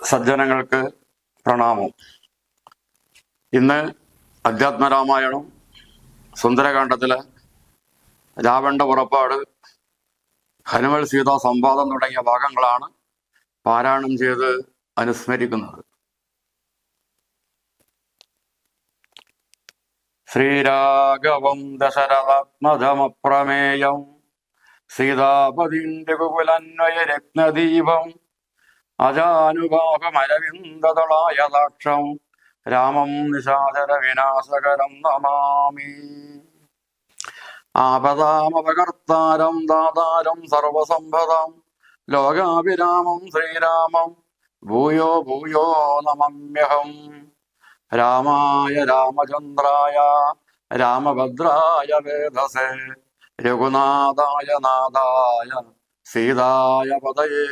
സജ്ജനങ്ങൾക്ക് പ്രണാമം. ഇന്ന് അധ്യാത്മരാമായണം സുന്ദരകാന്ഡത്തിലെ രാവണന്റെ പുറപ്പാട്, ഹനുമൽ സീതാ സംവാദം തുടങ്ങിയ ഭാഗങ്ങളാണ് പാരായണം ചെയ്ത് അനുസ്മരിക്കുന്നത്. ശ്രീരാഘവം ദശരഥാത്മജമപ്രമേയം സീതാപതിം രഘുകുലന്വയ രത്നദീപം അജാനുബാഹമരവിന്ദതളായതാക്ഷം രാമം നിശാചര വിനാശകരം നമാമി. ആപദാമപകർത്താരം ദാതാരം സർവസമ്പദം ലോകാഭിരാമം ശ്രീരാമം ഭൂയോ ഭൂയോ നമമ്യഹം. രാമായ രാമചന്ദ്രായ രാമഭദ്രായ വേധസേ രഘുനാഥായ നാഥായ സീതായ പതയേ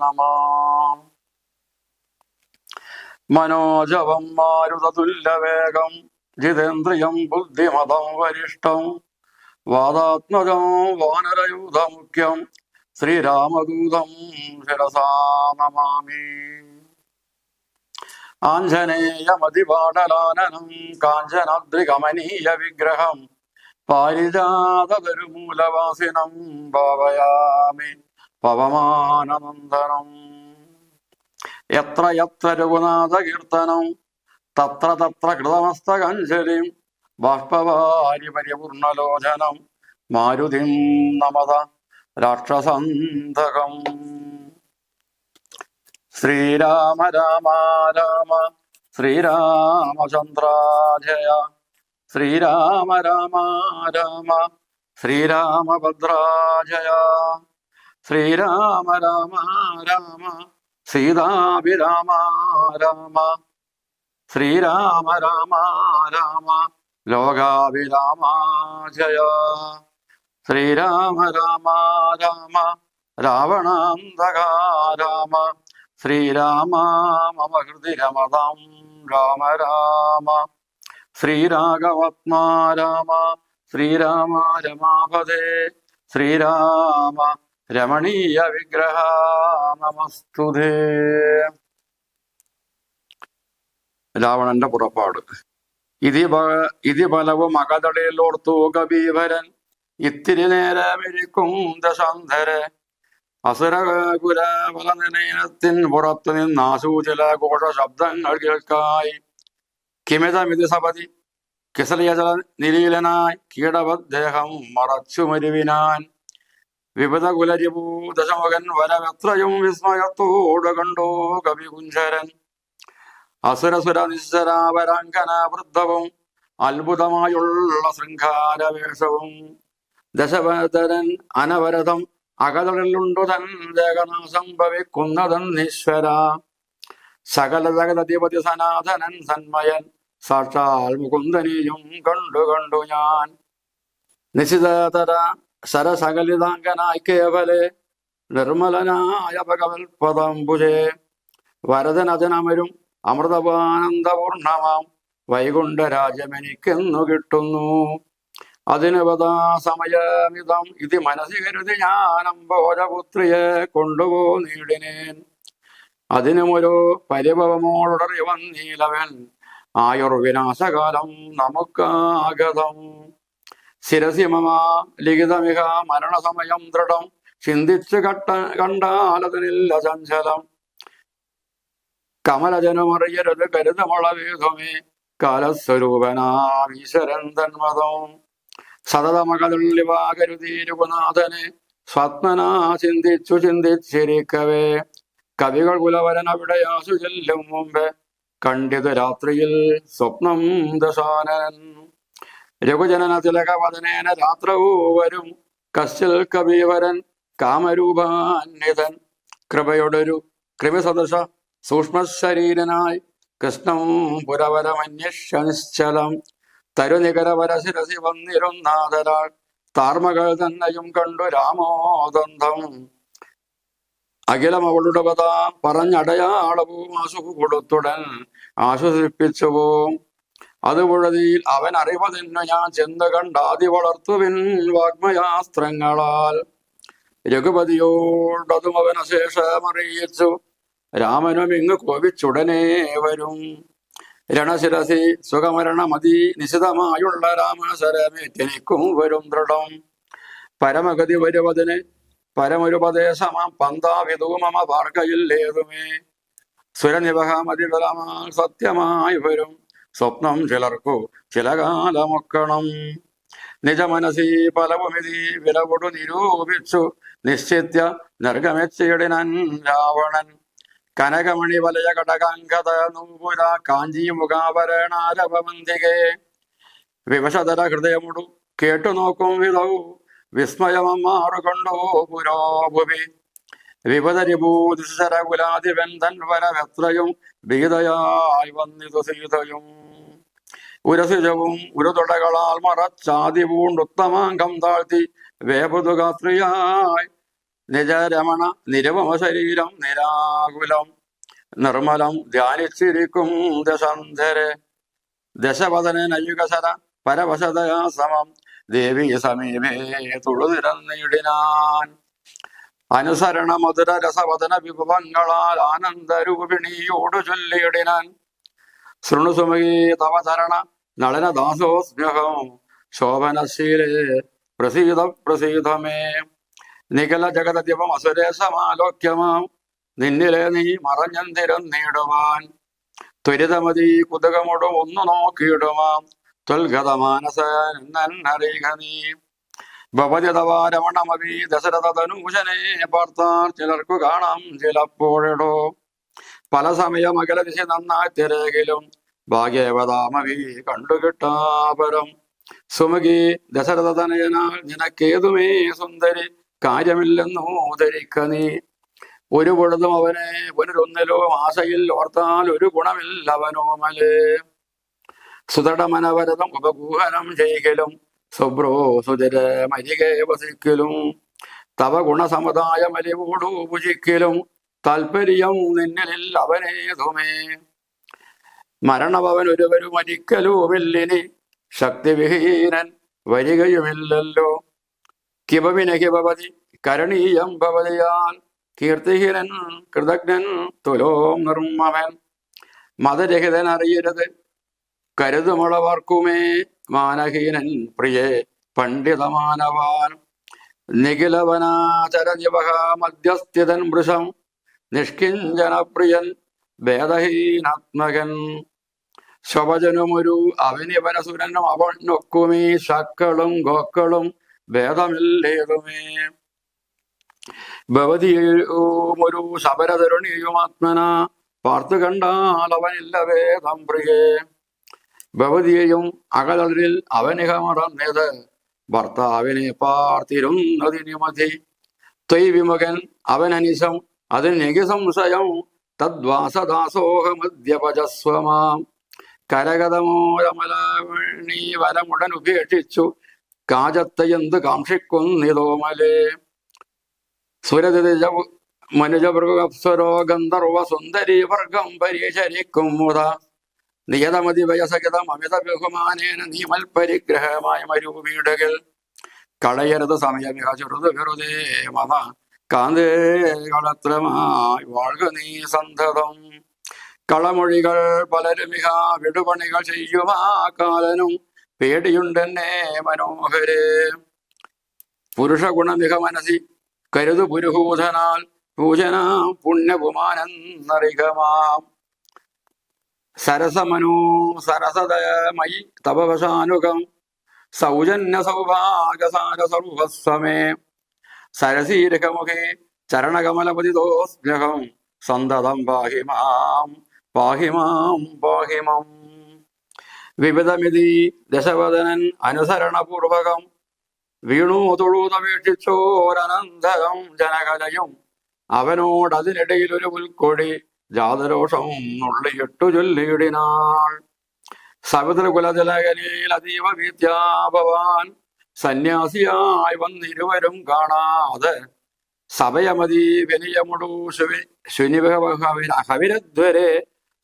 നമഃ. മനോജവം മാരുതതുല്യവേഗം ജിതേന്ദ്രിയം ബുദ്ധിമതം വരിഷ്ഠം വാദാത്മജം വാനരയൂഥമുഖ്യം ശ്രീരാമദൂതം ശിരസാ നമാമി. ആഞ്ജനേയമതിപാടലാനനം കാഞ്ചനാദ്രികമനീയ വിഗ്രഹം പാരിജാതതരുമൂലവാസിനം ഭാവയാമി പവമാനനന്ദനം. യത്ര യത്ര രഘുനാഥ കീർത്തനം തത്ര തത്ര കൃതമസ്തകഞ്ജലിം ബാഷ്പവാരി പരിപൂർണലോചനം മാരുതിം നമത രാക്ഷസന്ധകം. ശ്രീരാമ രാമ രാമ ശ്രീരാമചന്ദ്ര ജയ. ശ്രീരാമ രാമ രാമ ശ്രീരാമഭദ്ര ജയ. ശ്രീരാമ രാമ രാമ സീതാഭിരാമ രാമ. ശ്രീരാമ രാമ രാമ ലോകാഭിരാമ ജയ. ശ്രീരാമ രാമ രാമ രാവണാന്തക രാമ. ശ്രീരാമ മമ ഹൃദി രമതാം രാമ രാമ. ശ്രീരാഘവാത്മാ രാമ ശ്രീരാമ രമാപദേ. ശ്രീരാമ രമണീയ വിഗ്രഹ നമസ്തുതേ. രാവണന്റെ പുറപ്പാട്. ഇതി ബലവും അകതടയിലോർത്തു കബീഭരൻ ഇത്തിരി നേരമിരിക്കും ദശാന്ധരെ. അസുരകുലബലനിലയത്തിൻ പുറത്തു നിന്നാശൂചില ഘോഷ ശബ്ദങ്ങൾ കേൾക്കായി. കിമിതമിതി സപതി കിസലയജല നിലീലനായി കീടവദ്ദേഹം മറച്ചു മരുവിനാൻ. വിപത കുലരിഭൂദശമുഖൻ വരവെത്രയും വിസ്മയത്തോട് കണ്ടോ കവികുഞ്ചരൻ. അസുരസുര നിശ്ചരാവരാങ്കന വൃദ്ധവും അത്ഭുതമായുള്ള ശൃംഖാരവേഷവും. ദശവതരൻ അനവരതം അകതളിലുണ്ടു തൻ ദേഹനാശം ഭവിക്കുന്നതന്നീശ്വര. സകല ജഗതധിപതി സനാതനൻ സന്മയൻ സാക്ഷാൽ മുകുന്ദനെയും കണ്ടു ഞാൻ. നിശിതതര ശരസകലിതാംഗനായി കേവലെ നിർമ്മലനായ ഭഗവത്പദംബുജേ. വരദനജനമരും അമൃതപാനന്ദപൂർണമാം വൈകുണ്ഠരാജ്യമെനിക്കെന്നു കിട്ടുന്നു. അതിന് വതാ സമയമിതം ഇത് മനസ്സി കരുതി ഞാനംബോജപുത്രിയെ കൊണ്ടുപോന്നീടിനേൻ. അതിനുമൊരു പരിഭവമോടുടറി വന്നീലവൻ ആയുർവിനാശകാലം നമുക്കാഗതം. ശിരസി മമ ലിഖിതമിഹ മരണസമയം ദൃഢം ചിന്തിച്ചു കണ്ടാലതിനില്ല ചഞ്ചലം. കമലജനുമറിയരുത് കരുതമുളവേതുമേ കാലസ്വരൂപനാമീശ്വരൻ തന്മതം. സതതമകതുള്ളിവാകരുതി രഘുനാഥനെ സ്വപ്നനാ ചിന്തിച്ചിരിക്കവേ. കവികൾ കുലവരൻ അവിടെ ആശു ചെല്ലും മുമ്പേ കണ്ടിത് രാത്രിയിൽ സ്വപ്നം ദശാനൻ. രഘുജനന തിലകവദനേന രാത്രവൂ വരും കശ്ചിൽ കവിവരൻ കാമരൂപാന്യതൻ. കൃപയോടൊരു കൃമിസദൃശ സൂക്ഷ്മശരീരനായി കൃഷ്ണം പുരവരമന്വേഷ നിശ്ചലം. തരുനികരവര ശിരസി വന്നിരുന്നാദരാൾ താർമകൾ തന്നെയും കണ്ടു രാമോദന്തം. അഖിലം അവളുടെ പത പറഞ്ഞടയാളവും ആശു കൊടുത്തുടൻ ആശ്വസിപ്പിച്ചുപോം. അത് പുഴതിയിൽ അവൻ അറിവതെന്നു ഞാൻ ചെന്ന് കണ്ടാതി വളർത്തുവിൻ വാഗ്മയാസ്ത്രങ്ങളാൽ. രഘുപതിയോടതും അവൻ അശേഷമറിയിച്ചു രാമനും ഇങ്ങ് കോപിച്ചുടനെ വരും. രണശിരസി സുഖമരണമതി നിശിതമായുള്ള രാമശരമേറ്റെനിക്കും വരും ദൃഢം. പരമഗതി വരുവതിന് പരമൊരുപദേശമാം പന്താവിധൂ മമ വാർക്കയില്ലേതുമേ. സുരനിവഹമതിബലമാൽ സത്യമായി വരും സ്വപ്നം ചിലർക്കു ചില കാലമൊക്കണം. നിജമനസി പലവുമിതി വിലകൊടു നിരൂപിച്ചു നിശ്ചിത്യ നിർഗമെച്ചിടിനൻ രാവണൻ. കനകമണി വലയ കടകാംഗത നൂപുര കാഞ്ചി മുഖാഭരണാരവമന്തികെ. വിവശതര ഹൃദയമുടു കേട്ടു നോക്കും വിധൗ വിസ്മയമമാറുകൊണ്ടോ പുരോഭുവി. വിപദരിഭൂതിശരകുലാധിപൻ തൻവരമെത്രയും ഭീതയായി വന്നിതു സീതയും. ഉരസിജവും ഉരുതൊടകളാൽ മറച്ചാതി പൂണ്ടുത്തമാങ്കം താഴ്ത്തി വേപതുകാത്രിയായി നിജരമണ നിരവമ ശരീരം നിരാകുലം നിർമ്മലം ധ്യാനിച്ചിരിക്കും ദശന്ധരെ. ദശവദനയുഗശര പരവശതയാ സമം ദേവി സമീപേ തുളുതിരന്നിടിനാൻ. അനുസരണ മധുര രസവദന വിഭവങ്ങളാൽ ആനന്ദരൂപിണിയോട് ചൊല്ലിയിടിനാൻ. ശൃണുസുമകീ തവ ചരണ നളനദാസോസ്മ്യഹം ശോഭനശീലേ പ്രസീത പ്രസീതമേ. നിഖല ജഗതദ്യപം അസുരേശമാലോക്യമാം നിന്നിലെ നീ മറഞ്ഞെന്തിരന്നിടുവാൻ. ത്വരിതമതി കുതുകമുടും ഒന്നു നോക്കിയിടുമാം ത്വൽഗതമാനസന്നറിയുക നീ. ഭവതി തവ രമണമതി ദശരഥ തനൂജനെ പാർത്താൽ ചിലർക്കു കാണാം ചിലപ്പോഴെടോ. പല സമയം അകലദിശ നന്നായി തിരകിലും ഭാഗ്യവതാമവി കണ്ടുകിട്ടാപരം. സുമുഖി ദശരഥ തനയനാൽ നിനക്കേതുമേ സുന്ദരി കാര്യമില്ലെന്നോ ധരിക്ക നീ. ഒരു പൊഴുതും അവനെ പുനരൊന്നിലോ ആശയിൽ ഓർത്താൽ ഒരു ഗുണമില്ല അവനോമലേ. സുതടമനവരതം ഉപകൂഹനം ചെയ്യലും സുബ്രോ സുതിര മരികെ വസിക്കലും തവ ഗുണസമുദായ മലിവോടു ഭുജിക്കലും താൽപര്യം നിന്നിലിൽ അവനേതുമേ. മരണഭവൻ ഒരുവരു മരിക്കലുമില്ലിനി ശക്തിവിഹീനൻ വരികയുമില്ലല്ലോ. കിപവിന കിപവതി കരണീയം ഭവതിയാൽ കീർത്തിഹീനൻ കൃതജ്ഞൻ തുലോം നിർമ്മവൻ. മതരഹിതൻ അറിയരുത് കരുതുമുളവർക്കുമേ മാനഹീനൻ പ്രിയേ പണ്ഡിതമാനവാൻ. നിഖിലവനാചരനിവഹ മധ്യസ്ഥിതൻ വൃഷം നിഷ്കിഞ്ചനപ്രിയൻ ഭേദഹീനാത്മകൻ. ശവജനുമൊരു അവനിവനസുരനും അവനൊക്കുമീ ശക്കളും ഗോക്കളും ഭേദമില്ലേതുമേ. ഭവതിയൊരു ശബരതരുണിയും ആത്മന പാർത്തു കണ്ടാൽ അവനില്ല വേദം പ്രിയേ. ഭവതിയെയും അകലതിൽ അവനിക മറന്നത് ഭർത്താവിനെ പാർത്തിരുന്നതിന് മതി. ത്വയ് വിമുഖൻ അവനനിശം അതിനെകി സംശയം തദ്വാസദാസോഹമദ്യപജസ്വമാം. കരകതമോരമലീ വരമുടൻ ഉപേക്ഷിച്ചു കാജത്തെ എന്ത് കാക്ഷിക്കുന്നിതോമലേ. സുരതിജ മനുജഭൃഗപ്സരോ ഗന്ധർവ സുന്ദരി വർഗം പരീശരിക്കും മുത. നിയതമതി വയസഹിതം അമിത ബഹുമാനേന നീമൽ പരിഗ്രഹമായ മരുവീടുകൾ കളയരുത് സമയമിക ചെറുത് വെറുതെ മമ കാന്തേ കളത്രമായി വാഴ്ക നീ സന്തതം. കളമൊഴികൾ പലരുമിക വിടുപണികൾ ചെയ്യുമാ കാലനും പേടിയുണ്ടെന്നെ മനോഹരേ. പുരുഷ ഗുണമിക മനസി കരുതു പുരുഹൂതനാൽ പൂജന പുണ്യപുമാനെന്നറികമാം. സരസമനോ സരസതമയി തപവശാനുകം സൗജന്യ സൗഭാഗസാര സർവസ്വമേ. സരസീരകമുഖേ ചരണകമലപതിതോസ്മ്യഹം സന്തതം പാഹിമാം പാഹിമാം പാഹിമം. വിവിധമിതി ദശവദനൻ അനുസരണപൂർവകം വീണു തൊഴുതപേക്ഷിച്ചോരനന്തരം ജനകലയും അവനോടതിനിടയിൽ ഒരു പുൽക്കൊടി ജാതരോഷം നുള്ളിയിട്ടു ചൊല്ലിയിടിനാൾ. സവിതൃകുലതിലകനിൽ അതീവ വിദ്യാഭവാൻ സന്യാസിയായി വന്നിരുവരും കാണാതെ സഭയമതി വിനിയമുടു ശുനിഹവിരധ്വരെ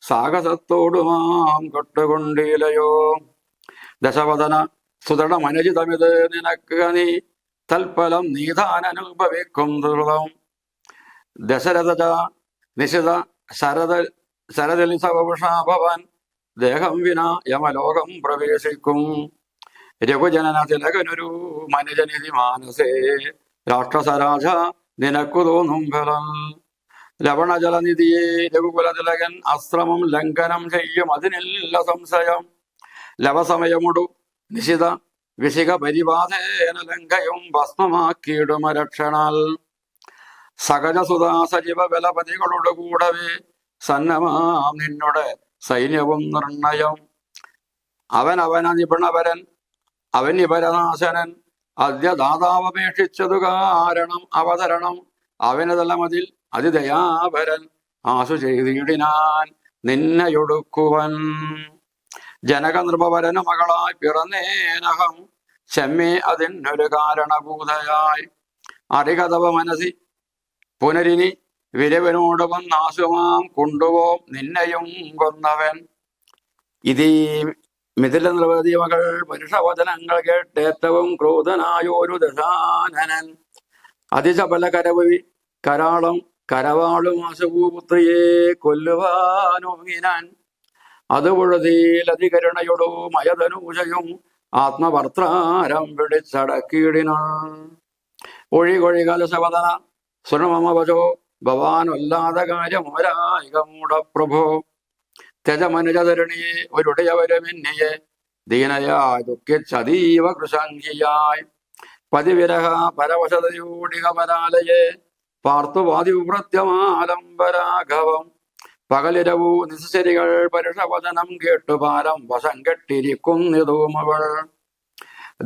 സാഹസത്തോടുമാം കൊട്ടുകൊണ്ടിലയോ. ദശവദന സുദൃഢമനുചിതമിത് നിനക്ക് നീ തൽഫലം നീതാനനുഭവിക്കും ദൃഢം. ദശരഥ നിശിത ശരതിൽ സവപുഷാഭവൻ ദേഹം വിന യമലോകം പ്രവേശിക്കും. രഘുജനന തിലകനൊരു മനുജനിധി മാനസേ രാക്ഷസരാജ നിനക്കു തോന്നും ഫലം. ലവണജലനിധിയെ രഘുകുല തിലകൻ അശ്രമം ലംഘനം ചെയ്യും അതിനില്ല സംശയം. ലവസമയമുടു നിശിത വിശിക പരിവാദേന ലംഘയും ഭസ്മമാക്കിയിടുമരക്ഷണാൽ. സകജസുതാ സജീവ ബലപതികളോട് കൂടവേ സന്നമാം നിന്നുടെ സൈന്യവും നിർണയം. അവനവന നിപുണപരൻ അവൻ നിപരനാശനൻ അദ്യ ദാതാവപേക്ഷിച്ചതു കാരണം അവതരണം അവനതലമതിൽ അതിദയാപരൻ ആശു ചെയ്തിടിനാൻ നിന്നയൊടുക്കുവൻ. ജനക നൃപവരനു മകളായി പിറന്നേനഹം ചെമ്മേ അതിനൊരു കാരണഭൂതയായി. അറികതവ മനസി പുനരിനി വിരവനോട് വന്നാശുമാം കൊണ്ടുപോം നിന്നെയും കൊന്നവൻ. ഇതീ മിഥില നൃപതി മകൾ പുരുഷവചനങ്ങൾ കേട്ടേറ്റവും ക്രോധനായോരു ദശാനനൻ അതിശബല കരവി കരാളം കരവാളും ആശുപുത്രിയെ കൊല്ലുവാനോങ്ങിനാൻ. അതുപുഴതിയിലധികരുണയൊടു മയതനൂജയും ആത്മഭർത്താരം പിടിച്ചടക്കിയിടിനാൻ. ഒഴികൊഴി കലശവദന സുണമമവചോ ഭവാനൊല്ലാത കാര്യമൊരായികമൂടപ്രഭോ. ത്യജമനുജധരണിയെ ഒരുടയവരമിന്നിയെ ദീനയായി ദുഃഖിച്ചതീവ കൃശാങ്കിയായി. പതിവിരഹ പരവശതയൂടിക പരാലയെ പാർത്തുവാദിവൃത്യമാലംബരാഘവം. പകലിരവു നിശരികൾ പരുഷവചനം കേട്ടുപാലം വശം കെട്ടിരിക്കുന്നിതൂമവൾ.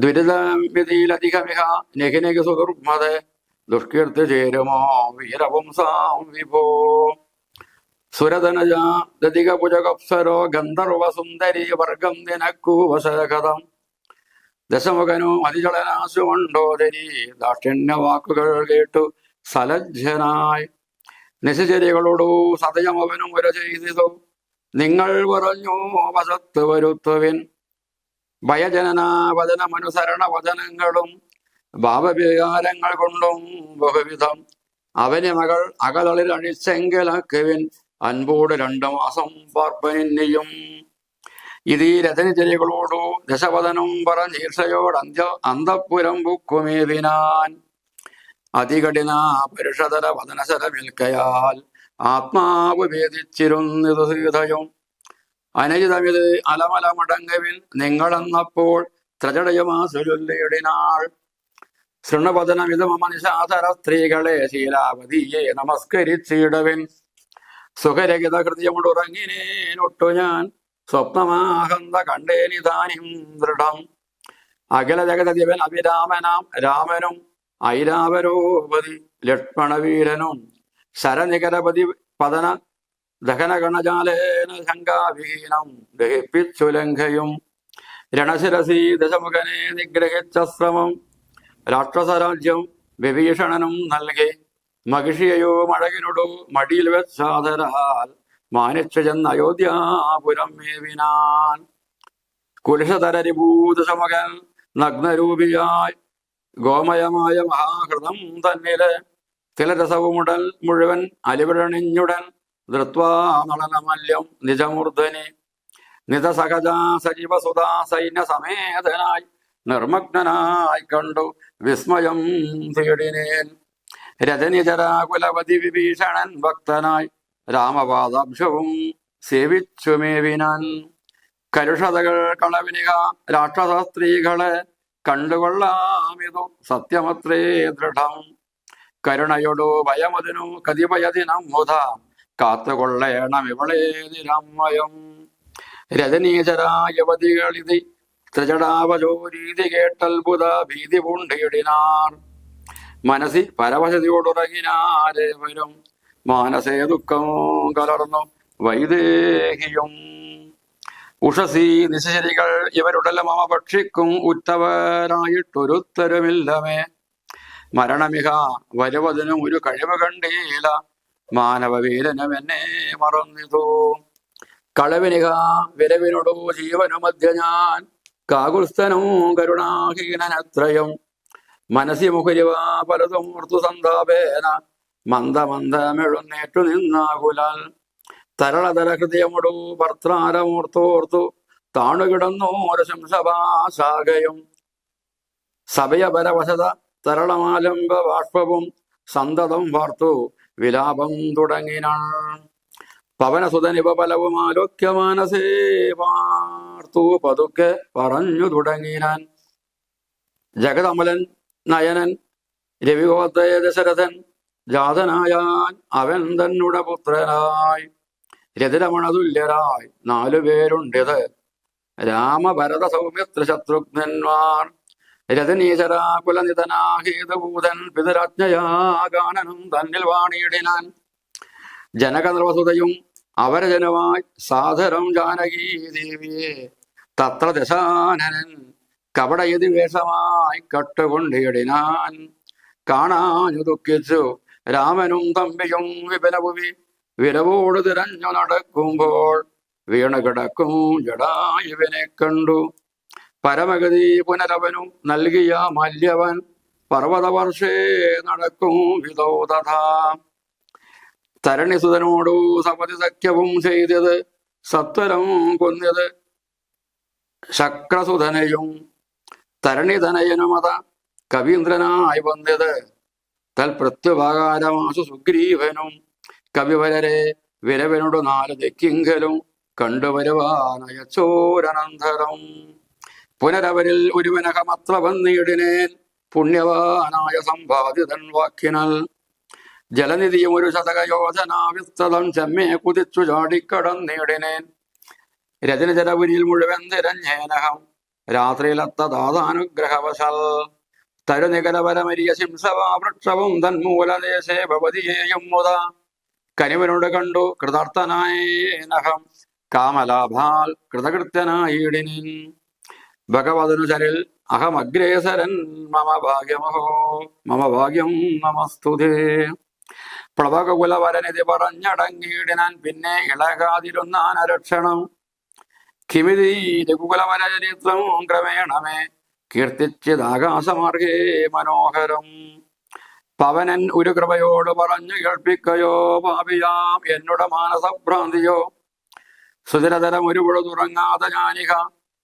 ദുരിതവിധിയിലധികമിഹ നിഖിനികി സുദുർമത ദുഷ്കീർത്തി ചേരുമോ വീരപുംസാം വിഭോ. സുരതനജ ദതിക ഭുജകപ്സരോ ഗന്ധർവ സുന്ദരി വർഗം നിനക്കു വശകഥം. ദശമുഖനു അതിജളനാശുമണ്ടോദരി ദാക്ഷിണ്യ വാക്കുകൾ കേട്ടു സലജ്ജനായി. നിശചര്യകളോടു സതയം അവനും ഉര ചെയ്തിതു നിങ്ങൾ പറഞ്ഞു വശത്ത് വരുത്തുവിൻ. ഭയജനനാവചനമനുസരണ വചനങ്ങളും ഭാവവികാരങ്ങൾ കൊണ്ടും ബഹുവിധം അവന് മകൾ അകതളിൽ അഴിച്ചെങ്കിലാക്കുവിൻ അൻപോട് 2 മാസം പാർപ്പനിന്നെയും. ഇതീ രചനചര്യകളോടു ദശവദനം പറഞ്ഞീർഷയോട് അന്തഃപുരം ബുക്കുമേവിനാൻ. അതികഠിന പരുഷതര വദനശരമിൽക്കയാൽ ആത്മാവ് ഭേദിച്ചിരുന്നിതു ഹൃദയം. അനജിതമിത് അലമലമടങ്ങവിൻ നിങ്ങളെന്നപ്പോൾ ത്രജടയമാസുലിടിനാൾ. ശൃണവദനമിത് മമനിശാതര സ്ത്രീകളെ ശീലാവതിയെ നമസ്കരിച്ചിടവിൻ. സുഖരഹിത ഹൃദയമുടുറങ്ങിനേനൊട്ടു ഞാൻ സ്വപ്നമാഹന്ത കണ്ടേനിതാനിം ദൃഢം. അഖില ജഗതദിവൻ അഭിരാമനാം രാമനും ഐരാവരോപതി ലക്ഷ്മണവീരനും ശരനികരപതി പതന ദഹനഗണജാലേന ശങ്കാവിഹീനം ദഹിപ്പിച്ചു ലംഘയും. രണശിരസി ദശമുഖനെ നിഗ്രഹിച്ച ശ്രമം രാക്ഷസരാജ്യം വിഭീഷണനും നൽകി. മഹിഷിയയോ മഴകിനോടു മടിയിൽ വെച്ചാതരാൽ മാനിച്ചു ചെന്ന് അയോധ്യാപുരം മേവിനാൻ. കുലിശതരരിഭൂതശമകൻ നഗ്നരൂപിയായി ഗോമയമായ മഹാഹൃതം തന്നില് തിലരസവുമുടൽ മുഴുവൻ അലിവിഴണിഞ്ഞുടൻ ധൃത്വാ നളനമല്യം നിജമൂർധനി. നിതസഹജാ സജീവസുതാ സൈന്യ സമേതനായി നിർമ്മഗ്നായി കണ്ടു വിസ്മയം തേടിനേൻ. രജനിചരാകുലപതി വിഭീഷണൻ ഭക്തനായി രാമപാദാബ്ജവും സേവിച്ചുമേവിനാൻ. കലുഷതകൾ കളവിനിക രാക്ഷസ സ്ത്രീകളെ കണ്ടുകൊള്ളാമിതു സത്യമത്രേ ദൃഢം. കരുണയൊടു ഭയമതിനു കതിഭയദിനം മുത കാത്തുകൊള്ളേണം ഇവളേ നിരമ്മയം. രജനീചരായവതികളിതി ത്രിജടാവജോരീതി കേട്ടത്ഭുത ഭീതി പൂണ്ടിയിടിനാർ. മനസ്സി പരവശതയോടുറങ്ങിനാരേവരും മാനസേ ദുഃഖം കലർന്നു വൈദേഹിയും. ഉഷസി നിശരികൾ ഇവരുടെല്ലാം മമ ഭക്ഷിക്കും ഉറ്റവരായിട്ടൊരുത്തരുമില്ലമേ. മരണമിക വരുവതിനും ഒരു കഴിവ് കണ്ടീല മാനവവീരനും എന്നെ മറന്നിതു. കളവിനിക വിരവിനോടു ജീവനു മധ്യ ഞാൻ കാകുൽസ്ഥനും കരുണാഹീനനത്രയും. മനസ്സി മുഖരിവ പലതും ഓർത്തു സന്താപേന മന്ദമന്ദമെഴുന്നേറ്റു നിന്നാകുലാൽ. തരളതര ഹൃദയമൊടു ഭർത്താരമോർത്തോർത്തു താണുകിടന്നോര ശംസഭാശാഖയും സഭയപരവശത തരളമാലംബ ബാഷ്പവും സന്തതം വാർത്തു വിലാപം തുടങ്ങിനാൻ. പവനസുതനിവ പലവും ആലോക്യ മാനസേ വാർത്തു പതുക്കെ പറഞ്ഞു തുടങ്ങിനാൻ. ജഗതമലൻ നയനൻ രവിഗോത്രയ ദശരഥൻ ജാതനായാൻ അവൻ തന്നുട പുത്രനായി. രതിരമണതുല്യരായി 4 പേരുണ്ടിത് രാമഭരത സൗമിത്ര ശത്രുഘ്നന്മാർ. രജനീശരാകുലനിതനാഹീതഭൂതൻ പിതരാജ്ഞയാകാനനം തന്നിൽ വാണിയിടിനാൻ. ജനകനൃപസുതയും അവരജനുമായി സാദരം ജാനകീ ദേവിയെ തത്ര ദശാനനൻ കപടയതി വേഷമായി കട്ടുകൊണ്ടിടിനാൻ. കാണാഞ്ഞു ദുഃഖിച്ചു രാമനും തമ്പിയും വിപനഭുവി വിരവോട് തിരഞ്ഞു നടക്കുമ്പോൾ വീണു കിടക്കും ജടായുവിനെ കണ്ടു. പരമഗതി പുനരവനു നൽകിയ മല്യവൻ പർവ്വതവർഷേ നടക്കും വിധോ തഥാ. തരണിസുതനോടു സപതി സഖ്യവും ചെയ്തത് സത്വരം കൊന്നത് ശക്രസുതനെയും തരണിതനയനുമത കവീന്ദ്രനായി വന്നത് തൽപ്രത്യുപകാരമാസു സുഗ്രീവനും. കവിവരരെ വിരവനോട് 4 ദിക്കിങ്കലും കണ്ടുവരുവാനയച്ചോരനന്തരം പുനരവരിൽ ഒരുവനകമത്ര വന്നിടിനേൻ പുണ്യവാനായ സമ്പാദിതൻ വാക്കിനൽ. ജലനിധിയും ഒരു ശതകയോജനാവിസ്തതം ചെമ്മേ കുതിച്ചു ചാടിക്കടന്നിടിനേൻ. രജനജലപുരിയിൽ മുഴുവൻ തിരഞ്ഞേനഹം രാത്രിയിലത്ത ദാതാനുഗ്രഹവശാൽ. തരുനികലപരമരിയ ശിംസവാവൃക്ഷവും തന്മൂലദേശേ ഭവതിയേയും മുത കനിവനോട് കണ്ടു കൃതാർത്ഥനായേനഹം കാമലാഭാൽ കൃതകൃത്യനായിടിനിൻ. ഭഗവതനു ചരിൽ അഹമഗ്രേസരൻ മമ ഭാഗ്യം നമസ്തുതേ. പ്ലവകുലവരനിധി പറഞ്ഞടങ്ങിയിടിനാൻ പിന്നെ ഇളകാതിരുന്നാൻ അരക്ഷണം. കിമിതി രഘുകുലവരചരിത്രം ക്രമേണമേ കീർത്തിച്ചിതാകാശമാർഗേ മനോഹരം. പവനൻ ഒരു കൃപയോട് പറഞ്ഞു കേൾപ്പിക്കയോ പാപിയാം എന്നുടെ മാനസഭ്രാന്തിയോ. സുചിരതരം ഒരു പുഴ തുറങ്ങാതെ ഞാനിക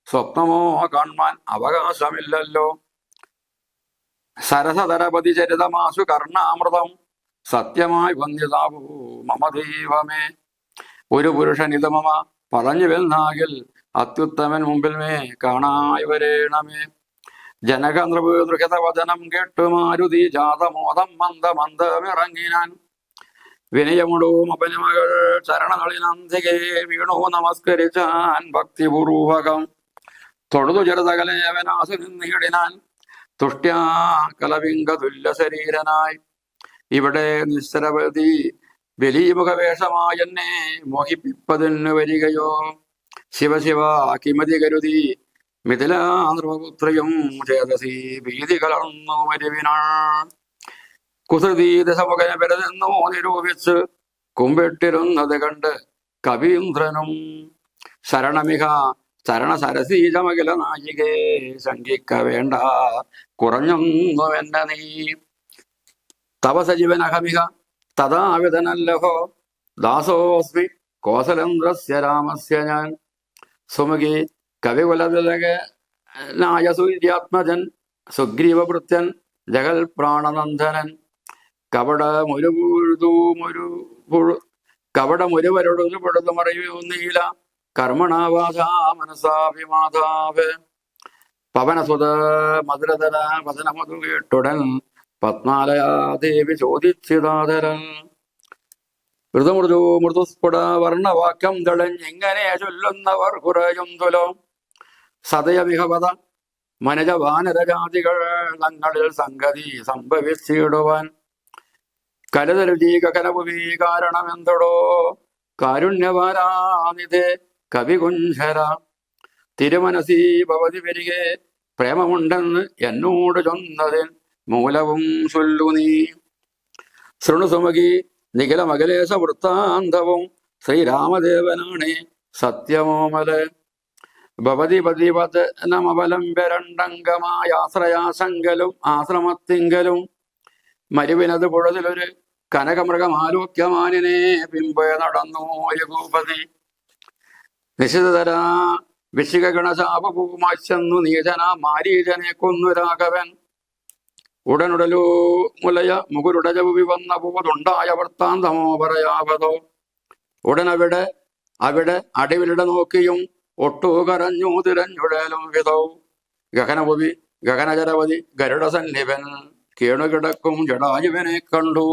സ്വപ്നമോ കാൺമാൻ അവകാശമില്ലല്ലോ. സരസതരപതി ചരിതമാസു കർണാമൃതം സത്യമായി വന്യതാവൂ മമ ദൈവമേ. ഒരു പുരുഷനിത് മമ പറഞ്ഞു വെന്നാകിൽ അത്യുത്തമൻ മുമ്പിൽ മേ കാണായി വരേണമേ. ജനക നൃപൃഹൃത വചനം കേട്ടു മാരുതി ജാതമോദം മന്ദമിറങ്ങിനാൻ. വിനയമുടവും അപനിമകൾ ചരണങ്ങളിനന്തികെ വീണു നമസ്കരിച്ചാൻ ഭക്തിപൂർവകം. തൊഴുതു ചെറുതകലേവനാസു നിന്നിടിനാൻ തുഷ്ട്യാ കലവിംഗ തുല്യ ശരീരനായി. ഇവിടെ നിശ്ചരവതി ബലീമുഖവേഷമായി എന്നെ മോഹിപ്പിപ്പതിന് വരികയോ. ശിവശിവ കിമതി കരുതി മിഥിലാനൃപുത്രയും ചേതസി ഭീതി കലർന്നു വരുവിനാൾ. കുസൃതി ദശമുഖനെ പെരുതെന്നോ നിരൂപിച്ച് കുമ്പിട്ടിരുന്നത് കണ്ട് കവീന്ദ്രനും ശരണമിക ചരണ സരസീജമകില നായികേ ശങ്കിക്ക വേണ്ട കുറഞ്ഞൊന്നുവെന്ന നീ. തവസജീവനഹമിക തഥാവിധനല്ലഹോ ദാസോസ്മി കോസലേന്ദ്രസ്യ രാമസ്യ ഞാൻ. സുമുഖി കവികുലതിലകനായ സൂര്യാത്മജൻ സുഗ്രീവഭൃത്യൻ ജഗൽ പ്രാണനന്ദനൻ. കവടമൊരുവരുടുപൊഴുതുമറിയുന്നീല കർമ്മണാവാചാ മനസാഭിമാതാവ്. പവനസുത മധുരതര വചനമതു കേട്ടുടൻ പത്മാലയാദേവി ചോദിച്ചിതാതരൻ. മൃദുസ്ഫുട വർണ്ണവാക്യം തെളിഞ്ഞിങ്ങനെ ചൊല്ലുന്നവർ കുറയും തുലം. സദയവിഹവത മനജ വാനരജാതികൾ തങ്ങളിൽ സംഗതി സംഭവിച്ചിടുവാൻ. കലതരുചീകനപുവീ കാരണമെന്തടോ കാരുണ്യവാരാനിധേ കവികുഞ്ചര. തിരുമനസീ ഭവതി വരികെ പ്രേമമുണ്ടെന്ന് എന്നോട് ചൊന്നതിൻ മൂലവും ചൊല്ലു നീ. ശൃണുസുമുഖി നിഖിലമകലേശ വൃത്താന്തവും ശ്രീരാമദേവനാണേ സത്യമോമല. ഭവതി പതിപതനമവലംബരണ്ടംഗമായ ആശ്രയാശങ്കലും ആശ്രമത്തിങ്കലും മരുവിനത് പുഴതിലൊരു കനകമൃഗമാലോക്യമാനിനെ പിമ്പേ നടന്നു യഗൂപതി. നിശിതര വിശികഗണശാപഭൂമാശന്നു നീചന മാരീചനെ കൊന്നു രാഘവൻ. ഉടനുടലോ മുലയ മുകുരുടജവുവി വന്ന പോതുണ്ടായ വൃത്താന്തമോ പറയാവതോ. ഉടനവിടെ അടിവിലിട നോക്കിയും ഒട്ടു കരഞ്ഞു തിരഞ്ഞുഴലും വിധൗ. ഗഗനഭുവി ഗഗനജരവതി ഗരുഡസന്നിഭൻ കേണുകിടക്കും ജടായുവിനെ കണ്ടു.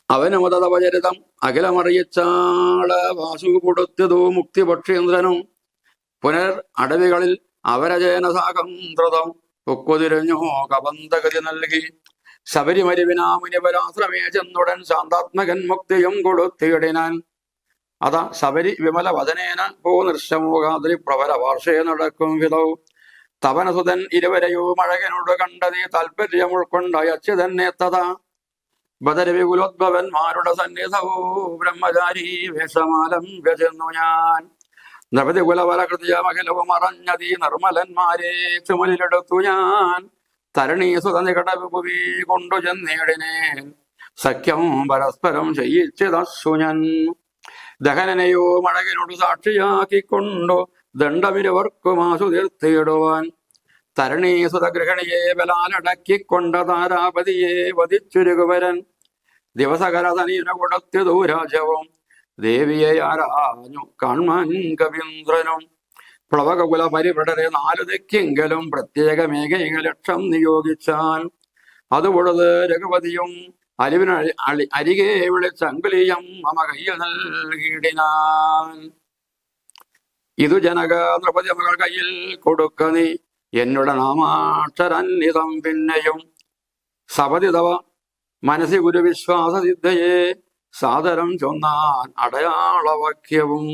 അവനുമതവചരിതം അഖിലമറിയിച്ചാള വാസു കൊടുത്തതോ മുക്തിപക്ഷീന്ദ്രനും. പുനർ അടവികളിൽ അവരജയന സാകന്ത്രതം പൊക്കുതിരഞ്ഞു കബന്ധഗതി നൽകി. ശബരിമരുവിനാമുനിപരാശ്രമേ ചെന്നുടൻ ശാന്താത്മകൻ മുക്തിയും കൊടുത്തിടിനാൻ. അത ശബരി വിമല വദനേന പോ നിർശമോകാദ്രി പ്രവര വാർഷേ നടക്കും വിധൗ. തവനസുതൻ ഇരുവരെയോ മഴകനോട് കണ്ടതേ താൽപര്യം ഉൾക്കൊണ്ടയച്ചു തന്നെ തഥാ. ബദരവികുലോദ്ഭവന്മാരുടെ സന്നിധവോ ബ്രഹ്മചാരി വേഷമാലം ചെന്നു ഞാൻ. നവതി കുലവലകൃത്യമഖിലവും അറിഞ്ഞതീ നിർമ്മലന്മാരെ ചുമലിലെടുത്തു ഞാൻ. തരണീസുത നികടവിപുവി കൊണ്ടു ചെന്നേടിനേൻ സഖ്യം പരസ്പരം ചെയ്യിച്ചതശു ഞാൻ. ദഹനനെയോ മഴകിനോട് സാക്ഷിയാക്കിക്കൊണ്ടു ദണ്ഡമിരുവർക്കുമാസു തീർത്തിടുവാൻ. തരണീസുത ഗൃഹിണിയെ ബലാലടക്കിക്കൊണ്ട താരാപതിയെ വധിച്ചുരുകുവരൻ. ദിവസകരതനീന കൊടുത്തതു രാജവും ദേവിയെ ആരാഞ്ഞു കാൺമാൻ കവീന്ദ്രനും. പ്ലവകുല പരിപടരെ 4 ദിക്കെങ്കിലും പ്രത്യേക മേഘൈക ലക്ഷം നിയോഗിച്ചാൻ. അതുപൊഴുത് രഘുപതിയും അലിവിന് അരികെ വിളിച്ചങ്കുലിയം മമ കയ്യിൽ നൽകിയിടിനാൻ. ഇതു ജനക ദ്രൗപദി മകൾ കയ്യിൽ കൊടുക്ക നീ എന്നുടെ നാമാക്ഷരന്വിതം. പിന്നെയും സപതിതവ മനസ്സി ഗുരുവിശ്വാസ സിദ്ധയെ സാദരം ചൊന്നാൻ അടയാളവാക്യവും.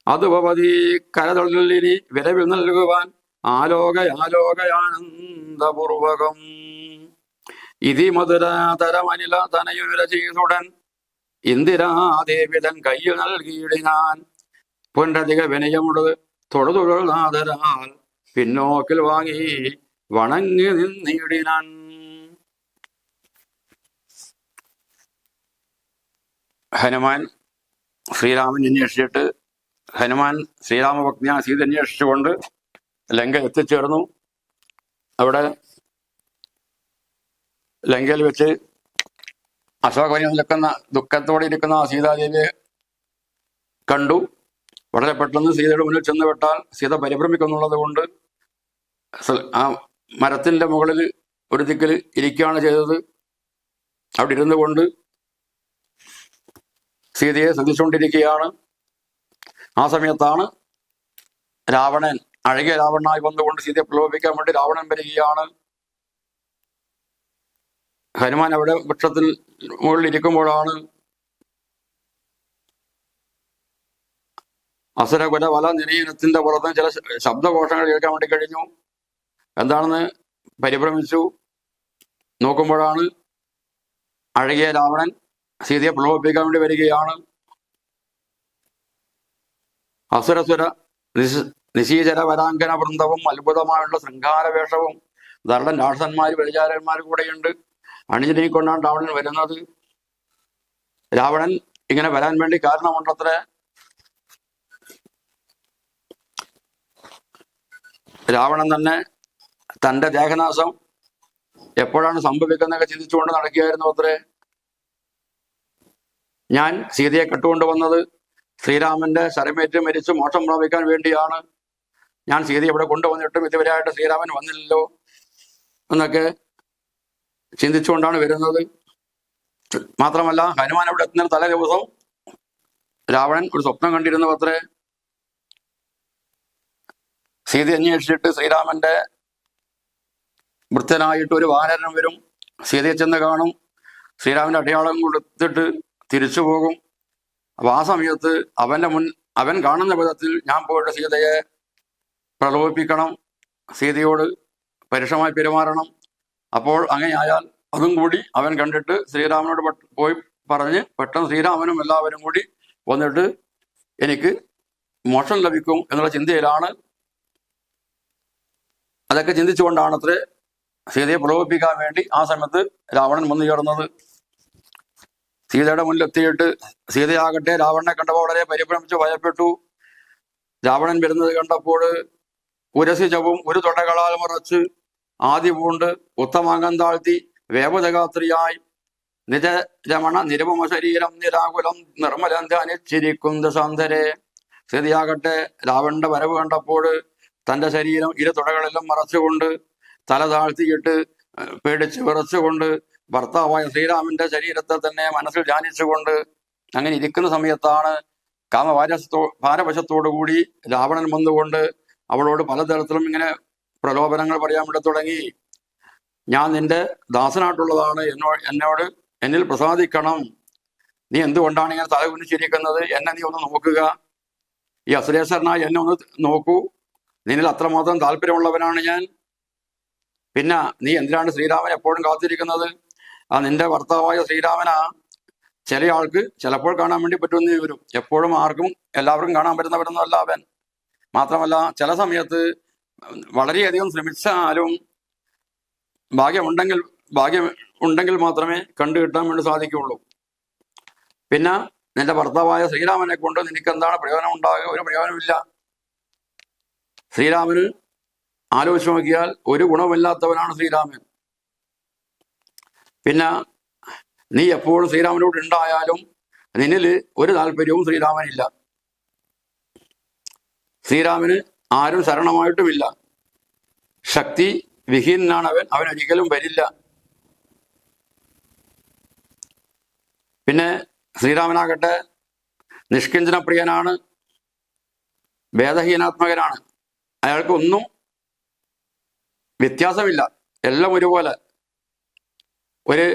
അതുപതി കരതൊഴിലിനി വിരവിൽ നൽകുവാൻ ആലോകയാനന്ദപൂർവകം. ഇതി മധുരതരമനില തനയുര ചെയ്തുടൻ ഇന്ദിരാദേവിതൻ കയ്യിൽ നൽകിയിടിനാൻ. പുനരധിക വിനയമുള്ളത് തൊഴുതൊഴുനാഥരാൽ പിന്നോക്കിൽ വാങ്ങി വണങ്ങി നിന്നിടിനാൻ. ഹനുമാൻ ശ്രീരാമൻ അന്വേഷിച്ചിട്ട് ഹനുമാൻ ശ്രീരാമഭക്തിയാ സീത അന്വേഷിച്ചുകൊണ്ട് ലങ്ക എത്തിച്ചേർന്നു. അവിടെ ലങ്കയിൽ വെച്ച് അശോകവനം നിൽക്കുന്ന ദുഃഖത്തോടെ ഇരിക്കുന്ന ആ സീതാദേവിയെ കണ്ടു. വളരെ പെട്ടെന്ന് സീതയുടെ മുന്നിൽ ചെന്ന് വിട്ടാൽ സീത പരിഭ്രമിക്കുന്നുള്ളത് കൊണ്ട് ആ മരത്തിന്റെ മുകളിൽ ഒരു ദിക്കിൽ ഇരിക്കുകയാണ് ചെയ്തത്. അവിടെ ഇരുന്നു കൊണ്ട് സീതയെ ശ്രദ്ധിച്ചുകൊണ്ടിരിക്കുകയാണ്. ആ സമയത്താണ് രാവണൻ അഴകിയ രാവണനായി വന്നുകൊണ്ട് സീതയെ പ്രലോഭിക്കാൻ വേണ്ടി രാവണൻ വരികയാണ്. ഹനുമാൻ അവിടെ വൃക്ഷത്തിൽ മുകളിൽ ഇരിക്കുമ്പോഴാണ് അസുരകുല വല നിരീനത്തിന്റെ പുറത്ത് ചില ശബ്ദഘോഷങ്ങൾ കേൾക്കാൻ വേണ്ടി കഴിഞ്ഞു. എന്താണെന്ന് പരിഭ്രമിച്ചു. നോക്കുമ്പോഴാണ് അഴകിയ രാവണൻ സീതയെ പ്രലോഭിപ്പിക്കാൻ വേണ്ടി വരികയാണ്. അസുരസുര നിശീചര വരാങ്കന വൃന്ദവും അത്ഭുതമായുള്ള ശൃംഗാരവേഷവും ധാരാളം രാക്ഷസന്മാർ വ്യഭിചാരന്മാർ കൂടെയുണ്ട്. അണിഞ്ഞിരിക്കൊണ്ടാണ് രാവണൻ വരുന്നത്. രാവണൻ ഇങ്ങനെ വരാൻ വേണ്ടി കാരണമുണ്ടത്രേ. രാവണൻ തന്നെ തന്റെ ദേഹനാശം എപ്പോഴാണ് സംഭവിക്കുന്നതൊക്കെ ചിന്തിച്ചുകൊണ്ട് നടക്കുകയായിരുന്നു അത്രേ. ഞാൻ സീതയെ കെട്ടുകൊണ്ട് വന്നത് ശ്രീരാമന്റെ ശരമേറ്റ് മരിച്ച് മോക്ഷം പ്രാപിക്കാൻ വേണ്ടിയാണ്. ഞാൻ സീതയെ ഇവിടെ കൊണ്ടുവന്നിട്ടും ഇതുവരെയായിട്ട് ശ്രീരാമൻ വന്നില്ലല്ലോ എന്നൊക്കെ ചിന്തിച്ചുകൊണ്ടാണ് വരുന്നത്. മാത്രമല്ല ഹനുമാൻ അവിടെ എത്തുന്ന തലേ ദിവസം രാവണൻ ഒരു സ്വപ്നം കണ്ടിരുന്നു അത്രേ. സീത അന്വേഷിച്ചിട്ട് ശ്രീരാമന്റെ വൃദ്ധനായിട്ട് ഒരു വാനരൻ വരും. സീതയെ ചെന്ന് കാണും. ശ്രീരാമന്റെ അടയാളം കൊടുത്തിട്ട് തിരിച്ചു പോകും. അപ്പൊ ആ സമയത്ത് അവൻ കാണുന്ന വിധത്തിൽ ഞാൻ പോയിട്ട് സീതയെ പ്രലോഭിപ്പിക്കണം, സീതയോട് പരുഷമായി പെരുമാറണം. അപ്പോൾ അങ്ങനെയായാൽ അതും കൂടി അവൻ കണ്ടിട്ട് ശ്രീരാമനോട് പോയി പറഞ്ഞ് പെട്ടെന്ന് ശ്രീരാമനും എല്ലാവരും കൂടി വന്നിട്ട് എനിക്ക് മോക്ഷം ലഭിക്കും എന്നുള്ള ചിന്തയിലാണ്. അതൊക്കെ ചിന്തിച്ചുകൊണ്ടാണത്രേ സീതയെ പ്രലോഭിപ്പിക്കാൻ വേണ്ടി ആ സമയത്ത് രാവണൻ വന്നു ചേർന്നത്. സീതയുടെ മുന്നിലെത്തിയിട്ട് സീതയാകട്ടെ രാവണനെ കണ്ടപ്പോൾ വളരെ പരിഭ്രമിച്ച് ഭയപ്പെട്ടു. രാവണൻ വരുന്നത് കണ്ടപ്പോൾ ഉരസിജവും ഒരു തൊടകളാൽ മറച്ച് ആദി പൂണ്ട് ഉത്തമാംഗം താഴ്ത്തി വേപതഗാത്രിയായി നിജരമണ നിരുപമ ശരീരം നിരാകുലം നിർമ്മലം ധ്യാനിച്ചിരിക്കും ദശാന്തരെ. സീതയാകട്ടെ രാവണന്റെ വരവ് കണ്ടപ്പോൾ തന്റെ ശരീരം ഇരു തുടകളെല്ലാം മറച്ചുകൊണ്ട് തല താഴ്ത്തിയിട്ട് പേടിച്ച് വിറച്ചുകൊണ്ട് ഭർത്താവായ ശ്രീരാമന്റെ ശരീരത്തെ തന്നെ മനസ്സിൽ ധ്യാനിച്ചുകൊണ്ട് അങ്ങനെ ഇരിക്കുന്ന സമയത്താണ് ഭാരവശത്തോടുകൂടി രാവണൻ വന്നുകൊണ്ട് അവളോട് പലതരത്തിലും ഇങ്ങനെ പ്രലോഭനങ്ങൾ പറയാൻ വേണ്ടി തുടങ്ങി. ഞാൻ നിന്റെ ദാസനായിട്ടുള്ളതാണ്, എന്നിൽ പ്രസാദിക്കണം, നീ എന്തുകൊണ്ടാണ് ഇങ്ങനെ തല കുനിച്ചിരിക്കുന്നത്, എന്നെ നീ ഒന്ന് നോക്കുക, ഈ അസുരേശ്വരനായി എന്നെ ഒന്ന് നോക്കൂ, നിന്നിൽ അത്രമാത്രം താല്പര്യമുള്ളവനാണ് ഞാൻ. പിന്നെ നീ എന്തിനാണ് ശ്രീരാമൻ എപ്പോഴും കാത്തിരിക്കുന്നത്? ആ നിന്റെ ഭർത്താവായ ശ്രീരാമനാ ചില ആൾക്ക് ചിലപ്പോൾ കാണാൻ വേണ്ടി പറ്റുമെന്ന് വരും, എപ്പോഴും എല്ലാവർക്കും കാണാൻ പറ്റുന്നവരൊന്നുമല്ല അവൻ. മാത്രമല്ല ചില സമയത്ത് വളരെയധികം ശ്രമിച്ചാലും ഭാഗ്യം ഉണ്ടെങ്കിൽ മാത്രമേ കണ്ടു കിട്ടാൻ വേണ്ടി സാധിക്കുകയുള്ളൂ. പിന്നെ നിന്റെ ഭർത്താവായ ശ്രീരാമനെ കൊണ്ട് നിനക്ക് എന്താണ് പ്രയോജനം ഉണ്ടാകുക? ഒരു പ്രയോജനമില്ല. ശ്രീരാമന് ആലോചിച്ച് നോക്കിയാൽ ഒരു ഗുണമില്ലാത്തവനാണ് ശ്രീരാമൻ. പിന്നെ നീ എപ്പോഴും ശ്രീരാമനോട് ഉണ്ടായാലും നിന്നിൽ ഒരു താല്പര്യവും ശ്രീരാമനില്ല. ശ്രീരാമന് ആരും ശരണമായിട്ടുമില്ല. ശക്തി വിഹീനാണ് അവൻ ഒരിക്കലും വരില്ല. പിന്നെ ശ്രീരാമനാകട്ടെ നിഷ്കിഞ്ചന പ്രിയനാണ്, ഭേദഹീനാത്മകനാണ്. അയാൾക്ക് ഒന്നും വ്യത്യാസമില്ല, എല്ലാം ഒരുപോലെ. ഒരു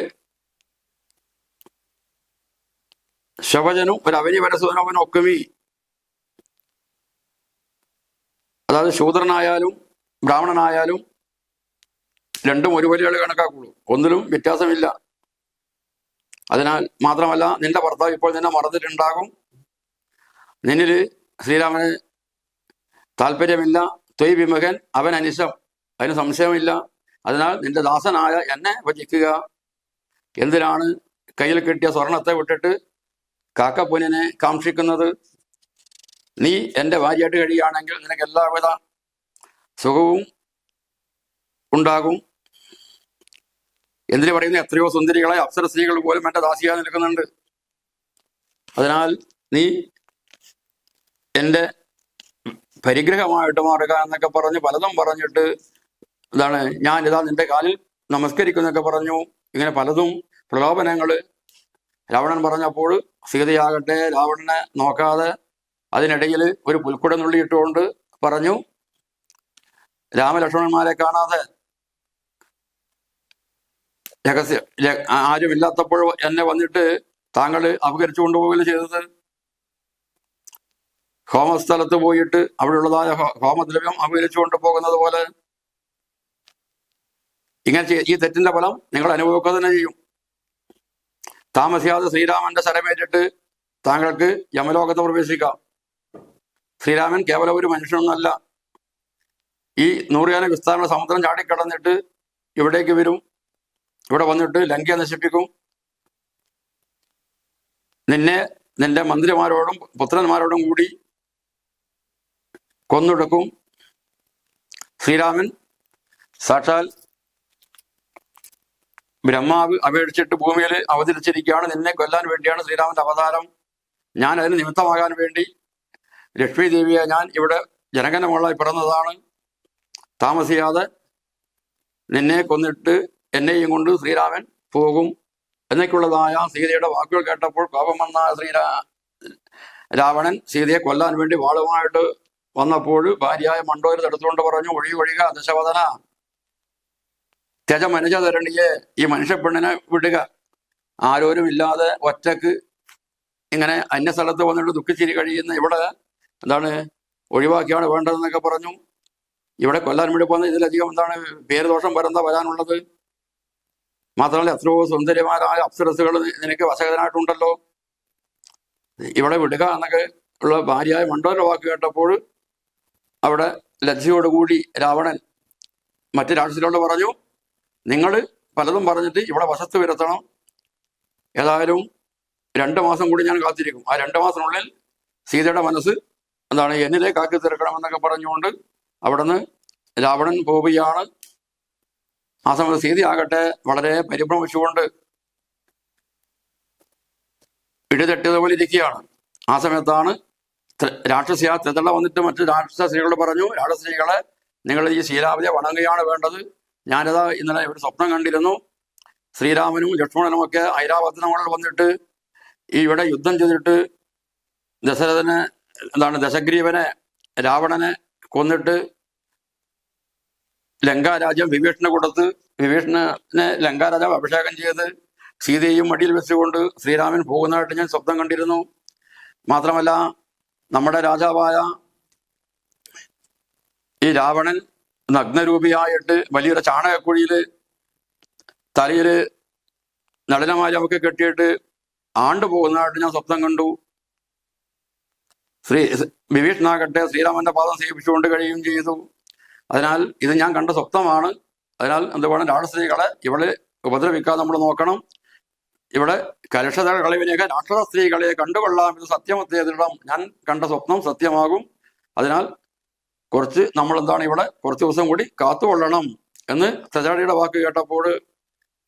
ശവജനും ഒരു അവനി പരസുവനും അവൻ ഒക്കുമി. അതായത് ശൂദ്രനായാലും ബ്രാഹ്മണനായാലും രണ്ടും ഒരുപോലെയാണ് കണക്കാക്കുള്ളൂ, ഒന്നിലും വ്യത്യാസമില്ല. അതിനാൽ മാത്രമല്ല നിന്റെ ഭർത്താവ് ഇപ്പോൾ നിന്നെ മറന്നിട്ടുണ്ടാകും, നിന്നിൽ ശ്രീരാമന് താല്പര്യമില്ല. ത്വയ് വിമുഖൻ, അവൻ അനിശം, അതിന് സംശയമില്ല. അതിനാൽ നിന്റെ ദാസനായ എന്നെ ഭജിക്കുക. എന്തിനാണ് കയ്യിൽ കിട്ടിയ സ്വർണത്തെ വിട്ടിട്ട് കാക്കപ്പൊന്നിനെ കാക്ഷിക്കുന്നത്? നീ എൻ്റെ ഭാര്യയായിട്ട് കഴിയുകയാണെങ്കിൽ നിനക്ക് എല്ലാവിധ സുഖവും ഉണ്ടാകും. എന്തിനു പറയുന്ന എത്രയോ സുന്ദരികളായ അപ്സര സ്ത്രീകൾ പോലും എൻ്റെ ദാസിയായി നിൽക്കുന്നുണ്ട്. അതിനാൽ നീ എൻ്റെ പരിഗ്രഹമായിട്ട് മാറുക എന്നൊക്കെ പറഞ്ഞ് പലതും പറഞ്ഞിട്ട് ഞാനിതാ നിന്റെ കാലിൽ നമസ്കരിക്കുന്നൊക്കെ പറഞ്ഞു. ഇങ്ങനെ പലതും പ്രലോഭനങ്ങൾ രാവണൻ പറഞ്ഞപ്പോൾ സീതയാകട്ടെ രാവണനെ നോക്കാതെ അതിനിടയിൽ ഒരു പുൽക്കുട നുള്ളിയിട്ടുകൊണ്ട് പറഞ്ഞു, രാമലക്ഷ്മണന്മാരെ കാണാതെ ആരുമില്ലാത്തപ്പോൾ എന്നെ വന്നിട്ട് താങ്കൾ അപകരിച്ചു കൊണ്ടുപോവുകയല്ലേ ചെയ്തത്? ഹോമസ്ഥലത്ത് പോയിട്ട് അവിടെയുള്ളതായ ഹോമദ്രവ്യം അപകരിച്ചു കൊണ്ടുപോകുന്നത് പോലെ ഇങ്ങനെ ഈ തെറ്റിന്റെ ഫലം നിങ്ങൾ അനുഭവിക്കുക തന്നെ ചെയ്യും. താമസിയാതെ ശ്രീരാമന്റെ ശരമേറ്റിട്ട് താങ്കൾക്ക് യമലോകത്ത് പ്രവേശിക്കാം. ശ്രീരാമൻ കേവലം ഒരു മനുഷ്യനൊന്നല്ല, ഈ 100 യോജന വിസ്താരണ സമുദ്രം ചാടിക്കടന്നിട്ട് ഇവിടേക്ക് വരും, ഇവിടെ വന്നിട്ട് ലങ്കയെ നശിപ്പിക്കും. നിന്റെ മന്ത്രിമാരോടും പുത്രന്മാരോടും കൂടി കൊന്നൊടുക്കും. ശ്രീരാമൻ സാക്ഷാൽ ബ്രഹ്മാവ് അപേക്ഷിച്ചിട്ട് ഭൂമിയിൽ അവതരിച്ചിരിക്കുകയാണ്. നിന്നെ കൊല്ലാൻ വേണ്ടിയാണ് ശ്രീരാമന്റെ അവതാരം. ഞാൻ അതിന് നിമിത്തമാകാൻ വേണ്ടി ലക്ഷ്മി ദേവിയെ ഞാൻ ഇവിടെ ജനഗണമുള്ളായി പിറന്നതാണ്. താമസിയാതെ നിന്നെ കൊന്നിട്ട് എന്നെയും കൊണ്ട് ശ്രീരാമൻ പോകും എന്നൊക്കെയുള്ളതായ സീതയുടെ വാക്കുകൾ കേട്ടപ്പോൾ കോപം വന്ന രാവണൻ സീതയെ കൊല്ലാൻ വേണ്ടി വാളുമായിട്ട് വന്നപ്പോൾ ഭാര്യയായ മണ്ഡോര് തടുത്തുകൊണ്ട് പറഞ്ഞു, ഒഴിക ദശവദന, ത്യജ മനുജധരണിയെ, ഈ മനുഷ്യപ്പെണ്ണിനെ വിടുക. ആരോരും ഇല്ലാതെ ഒറ്റക്ക് ഇങ്ങനെ അന്യസ്ഥലത്ത് വന്നിട്ട് ദുഃഖിച്ചിരി കഴിയുന്ന ഇവിടെ ഒഴിവാക്കിയാണ് വേണ്ടതെന്നൊക്കെ പറഞ്ഞു. ഇവിടെ കൊല്ലാൻ വേണ്ടി പോകുന്ന ഇതിലധികം പേര് ദോഷം വരാനുള്ളത്. മാത്രമല്ല എത്രയോ സുന്ദരിമാരായ അപ്സരസുകൾ നിനക്ക് വശകനായിട്ടുണ്ടല്ലോ, ഇവിടെ വിടുക എന്നൊക്കെ ഉള്ള ഭാര്യയായ മണ്ഡോരുടെ വാക്ക് കേട്ടപ്പോൾ അവിടെ ലജ്ജയോടുകൂടി രാവണൻ മറ്റു രാക്ഷസരോട് പറഞ്ഞു, നിങ്ങൾ പലതും പറഞ്ഞിട്ട് ഇവിടെ വശത്ത് വരുത്തണം. ഏതായാലും 2 മാസം കൂടി ഞാൻ കാത്തിരിക്കും. ആ 2 മാസത്തിനുള്ളിൽ സീതയുടെ മനസ്സ് എന്നിലേക്ക് ആക്കി തീർക്കണമെന്നൊക്കെ പറഞ്ഞുകൊണ്ട് അവിടുന്ന് രാവണൻ പോവുകയാണ്. ആ സമയത്ത് സീതയാകട്ടെ വളരെ പരിഭ്രമിച്ചുകൊണ്ട് ഇടിതെട്ടിയതുപോലെ ഇരിക്കുകയാണ്. ആ സമയത്താണ് രാക്ഷസിയ ത്രിതള വന്നിട്ട് മറ്റു രാക്ഷസ സ്ത്രീകളോട് പറഞ്ഞു, രാക്ഷസ്ത്രീകളെ, നിങ്ങൾ ഈ ശീലാവതിയെ വണങ്ങുകയാണ് വേണ്ടത്. ഞാനിതാ ഇന്നലെ ഒരു സ്വപ്നം കണ്ടിരുന്നു. ശ്രീരാമനും ലക്ഷ്മണനും ഒക്കെ ഐരാവതനങ്ങളിൽ വന്നിട്ട് ഇവിടെ യുദ്ധം ചെയ്തിട്ട് ദശരഥനെ ദശഗ്രീവനെ രാവണനെ കൊന്നിട്ട് ലങ്കാരാജ്യം വിഭീഷണന് കൊടുത്ത് വിഭീഷണനെ ലങ്കാരാജാവ് അഭിഷേകം ചെയ്ത് സീതയെയും മടിയിൽ വെച്ചുകൊണ്ട് ശ്രീരാമൻ പോകുന്നതായിട്ട് ഞാൻ സ്വപ്നം കണ്ടിരുന്നു. മാത്രമല്ല നമ്മുടെ രാജാവായ ഈ രാവണൻ നഗ്നരൂപിയായിട്ട് വലിയൊരു ചാണകക്കുഴിയില് തലയിൽ നളിനമാലയൊക്കെ കെട്ടിയിട്ട് ആണ്ടുപോകുന്നതായിട്ട് ഞാൻ സ്വപ്നം കണ്ടു. വിഭീഷണാകട്ടെ ശ്രീരാമന്റെ പാദം സേവിച്ചുകൊണ്ട് കഴിയുകയും ചെയ്തു. അതിനാൽ ഇത് ഞാൻ കണ്ട സ്വപ്നമാണ്. അതിനാൽ എന്തുവേണം, രാക്ഷസ്ത്രീകളെ ഇവളെ ഉപദ്രവിക്കാതെ നമ്മൾ നോക്കണം. ഇവിടെ കലുഷത കളവിനെയൊക്കെ രാക്ഷസ സ്ത്രീകളെ കണ്ടുകൊള്ളാം, ഇത് സത്യമത്തെ എതിരിടാം. ഞാൻ കണ്ട സ്വപ്നം സത്യമാകും. അതിനാൽ നമ്മൾ ഇവിടെ കുറച്ച് ദിവസം കൂടി കാത്തുകൊള്ളണം എന്ന് ത്രിജടയുടെ വാക്ക് കേട്ടപ്പോൾ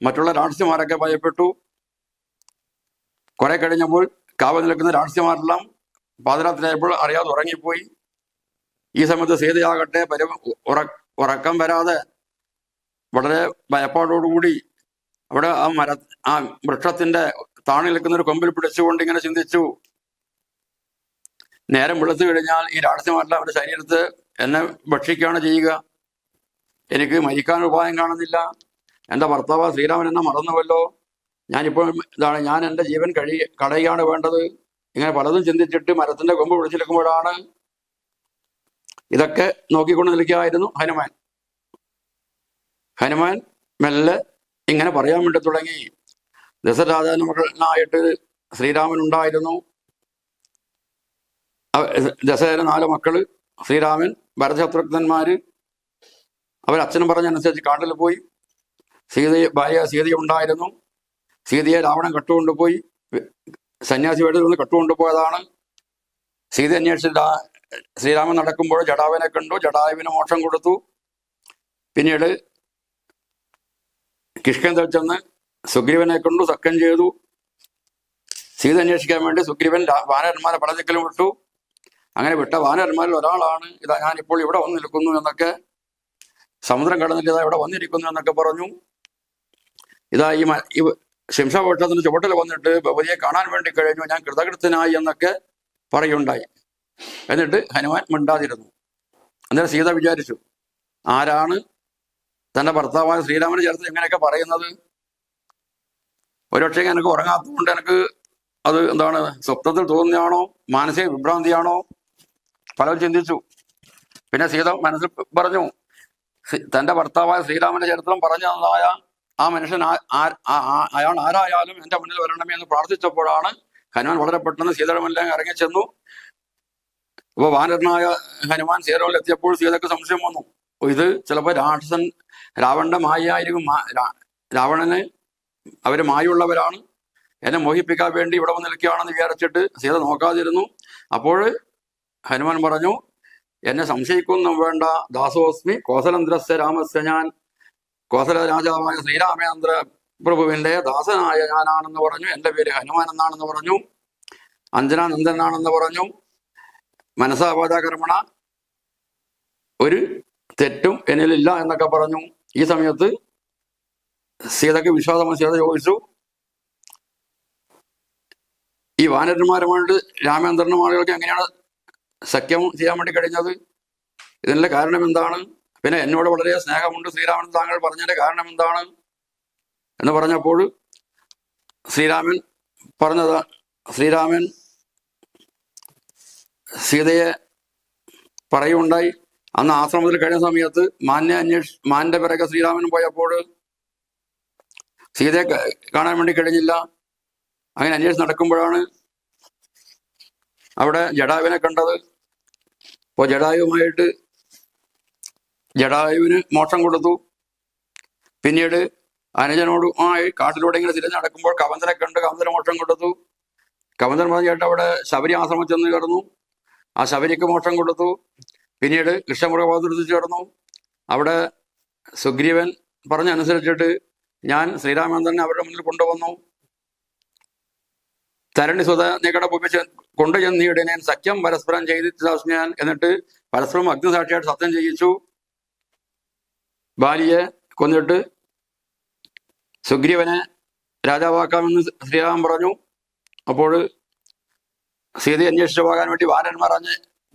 മറ്റുള്ള രാക്ഷസിമാരൊക്കെ ഭയപ്പെട്ടു. കുറെ കഴിഞ്ഞപ്പോൾ കാവൽ നിൽക്കുന്ന രാക്ഷസിമാരെല്ലാം പാതിരാത്രിയായപ്പോൾ അറിയാതെ ഉറങ്ങിപ്പോയി. ഈ സമയത്ത് സീതയാകട്ടെ ഉറക്കം വരാതെ വളരെ ഭയപ്പാടോടുകൂടി അവിടെ ആ വൃക്ഷത്തിന്റെ താണി നിൽക്കുന്ന ഒരു കൊമ്പിൽ പിടിച്ചുകൊണ്ട് ഇങ്ങനെ ചിന്തിച്ചു, നേരം വെളുത്തു കഴിഞ്ഞാൽ ഈ രാക്ഷസിമാരെല്ലാം അവരുടെ ശരീരത്ത് എന്നെ ഭക്ഷിക്കുകയാണ് ചെയ്യുക. എനിക്ക് മരിക്കാൻ ഉപായം കാണുന്നില്ല. എൻ്റെ ഭർത്താവ് ശ്രീരാമൻ എന്നെ മറന്നുവല്ലോ. ഞാനിപ്പോൾ ഞാൻ എൻ്റെ ജീവൻ കളയുകയാണ് വേണ്ടത്. ഇങ്ങനെ പലതും ചിന്തിച്ചിട്ട് മരത്തിന്റെ കൊമ്പ് പിടിച്ചെടുക്കുമ്പോഴാണ് ഇതൊക്കെ നോക്കിക്കൊണ്ട് നിൽക്കുകയായിരുന്നു ഹനുമാൻ മെല്ലെ ഇങ്ങനെ പറയാൻ വേണ്ടി തുടങ്ങി. ദശരഥരാജാവിന്റെ മകനായിട്ട് ശ്രീരാമൻ ഉണ്ടായിരുന്നു. ദശരഥന് 4 മക്കള്, ശ്രീരാമൻ, ഭരതശത്രുഘ്നന്മാര്. അവരച്ഛനും പറഞ്ഞനുസരിച്ച് കാട്ടിൽ പോയി. ഭാര്യ സീതയുണ്ടായിരുന്നു. സീതയെ രാവണൻ കട്ടുകൊണ്ടുപോയി. സന്യാസി വീട്ടിൽ നിന്ന് കട്ടുകൊണ്ടുപോയതാണ്. സീത അന്വേഷിച്ച് ശ്രീരാമൻ നടക്കുമ്പോൾ ജടാവിനെ കണ്ടു. ജടായുവിന് മോക്ഷം കൊടുത്തു. പിന്നീട് കിഷ്കിന്ധയിൽ ചെന്ന് സുഗ്രീവനെ കണ്ടു, സഖ്യം ചെയ്തു. സീത അന്വേഷിക്കാൻ വേണ്ടി സുഗ്രീവൻ വാനരന്മാരെ പടതിക്കലും വിട്ടു. അങ്ങനെ വിട്ട വാനരന്മാരിൽ ഒരാളാണ് ഞാനിപ്പോൾ ഇവിടെ വന്ന് നിൽക്കുന്നു എന്നൊക്കെ, സമുദ്രം കടന്നിട്ട് ഇവിടെ വന്നിരിക്കുന്നു എന്നൊക്കെ പറഞ്ഞു. ഈ ശിംഷാവട്ടത്തിന് ചുവട്ടിൽ വന്നിട്ട് ഭഗവതിയെ കാണാൻ വേണ്ടി കഴിഞ്ഞു, ഞാൻ കൃതകൃത്യനായി എന്നൊക്കെ പറയുണ്ടായി. എന്നിട്ട് ഹനുമാൻ മിണ്ടാതിരുന്നു. അന്നേരം സീത വിചാരിച്ചു, ആരാണ് തന്റെ ഭർത്താവായ ശ്രീരാമനെ ചേർത്ത് ഇങ്ങനെയൊക്കെ പറയുന്നത്? ഒരുപക്ഷെ എനിക്ക് ഉറങ്ങാത്തതുകൊണ്ട് എനിക്ക് അത് സ്വപ്നത്തിൽ തോന്നുകയാണോ, മാനസിക വിഭ്രാന്തിയാണോ? പലരും ചിന്തിച്ചു. പിന്നെ സീത മനസ്സിൽ പറഞ്ഞു, തന്റെ ഭർത്താവായ ശ്രീരാമന്റെ ചരിത്രം പറഞ്ഞതായ ആ മനുഷ്യൻ അയാൾ ആരായാലും എന്റെ മുന്നിൽ വരണമേ എന്ന് പ്രാർത്ഥിച്ചപ്പോഴാണ് ഹനുമാൻ വളരെ പെട്ടെന്ന് സീതയുടെ മുന്നിലേക്ക് ഇറങ്ങിച്ചെന്നു. അപ്പോൾ വാനരനായ ഹനുമാൻ സീതയിൽ എത്തിയപ്പോൾ സീതയ്ക്ക് സംശയം വന്നു. ഇത് ചിലപ്പോൾ രാവണന്റെ മായയായിരിക്കും. രാവണന് അവര് മായുള്ളവരാണ്, എന്നെ മോഹിപ്പിക്കാൻ വേണ്ടി ഇവിടെ വന്ന് നിൽക്കുകയാണെന്ന് വിചാരിച്ചിട്ട് സീത നോക്കാതിരുന്നു. അപ്പോൾ ഹനുമാൻ പറഞ്ഞു, എന്നെ സംശയിക്കൊന്നും വേണ്ട, ദാസോസ്മി കോസലേന്ദ്രസ്യ രാമസ്യ, ഞാൻ കോസല രാജാവായ ശ്രീരാമേന്ദ്ര പ്രഭുവിന്റെ ദാസനായ ഞാനാണെന്ന് പറഞ്ഞു. എൻ്റെ പേര് ഹനുമാൻ എന്നാണെന്ന് പറഞ്ഞു. അഞ്ജനാനന്ദനാണെന്ന് പറഞ്ഞു. മനസാവാചാകർമ്മണ ഒരു തെറ്റും എന്നിലില്ല എന്നൊക്കെ പറഞ്ഞു. ഈ സമയത്ത് സീതയ്ക്ക് വിശ്വാസം. സീത ചോദിച്ചു, ഈ വാനരന്മാരുമായിട്ട് രാമേന്ദ്രനും ആളുകൾക്ക് എങ്ങനെയാണ് സഖ്യം ചെയ്യാൻ വേണ്ടി കഴിഞ്ഞത്? ഇതിനുള്ള കാരണം എന്താണ്? പിന്നെ എന്നോട് വളരെ സ്നേഹമുണ്ട് ശ്രീരാമൻ, താങ്കൾ പറഞ്ഞതിന്റെ കാരണം എന്താണ് എന്ന് പറഞ്ഞപ്പോൾ ശ്രീരാമൻ സീതയെ പറയുണ്ടായി. അന്ന് ആശ്രമത്തിൽ കഴിഞ്ഞ സമയത്ത് മാന്റെ പിറകെ ശ്രീരാമൻ പോയപ്പോൾ സീതയെ കാണാൻ വേണ്ടി കഴിഞ്ഞില്ല. അങ്ങനെ അന്വേഷിച്ച് നടക്കുമ്പോഴാണ് അവിടെ ജടായുവിനെ കണ്ടത്. അപ്പോൾ ജടായുവിന് മോക്ഷം കൊടുത്തു. പിന്നീട് അനുജനോടുമായി കാട്ടിലൂടെ ഇങ്ങനെ തിരിഞ്ഞ് നടക്കുമ്പോൾ കവന്തനെ കണ്ട് കവന്തന് മോക്ഷം കൊടുത്തു. കവന്തൻ പറഞ്ഞു കേട്ട് അവിടെ ശബരി ആശ്രമം ചെന്ന് കയറുന്നു. ആ ശബരിക്ക് മോക്ഷം കൊടുത്തു. പിന്നീട് കൃഷ്ണമൃഗപാദത്തിൽ ചേർന്നു. അവിടെ സുഗ്രീവൻ പറഞ്ഞനുസരിച്ചിട്ട് ഞാൻ ശ്രീരാമചന്ദ്രനെ അവരുടെ മുന്നിൽ കൊണ്ടുവന്നു. തരണി സുത നികട ഭൂമിച്ച് കൊണ്ടുചെന്നീട് ഞാൻ സഖ്യം പരസ്പരം ചെയ്തിട്ട് ഞാൻ എന്നിട്ട് പരസ്പരം അഗ്നിസാക്ഷിയായിട്ട് സത്യം ചെയ്യിച്ചു. ഭാര്യയെ കൊന്നിട്ട് സുഗ്രീവനെ രാജാവാക്കാമെന്ന് ശ്രീരാമൻ പറഞ്ഞു. അപ്പോൾ സീതയെ അന്വേഷിച്ചു പോകാൻ വേണ്ടി വാനന്മാർ